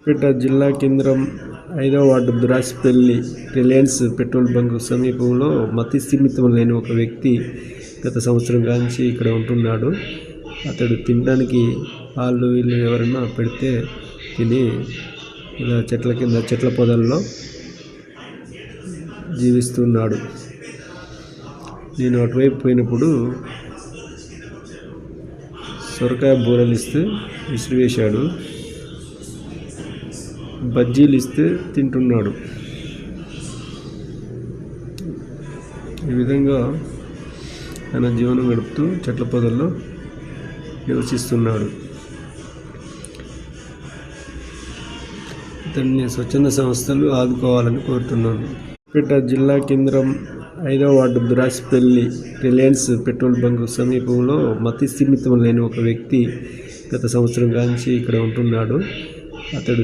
పేట జిల్లా కేంద్రం 5వ వార్డు దురాస్పల్లి రిలయన్స్ పెట్రోల్ బంక్ సమీపంలో మతి స్థిమితం లేని ఒక వ్యక్తి గత సంవత్సరం నుంచి ఇక్కడ ఉంటున్నాడు. అతడు తినడానికి వాళ్ళు వీళ్ళు ఎవరైనా పెడితే తిని ఇలా చెట్ల పొదల్లో జీవిస్తున్నాడు. నేను అటువైపు పోయినప్పుడు సొరకాయ బూరలు ఇస్తే విసిరివేశాడు, బజ్జీలు ఇస్తే తింటున్నాడు. ఈ విధంగా ఆయన జీవనం గడుపుతూ చెట్ల పొదల్లో నివసిస్తున్నాడు. ఇతన్ని స్వచ్ఛంద సంస్థలు ఆదుకోవాలని కోరుతున్నాను. పేట జిల్లా కేంద్రం 5వ వార్డు దురాస్పల్లి రిలయన్స్ పెట్రోల్ బంక్ సమీపంలో మతి స్థిమితం లేని ఒక వ్యక్తి గత సంవత్సరం నుంచి ఇక్కడ ఉంటున్నాడు. అతడు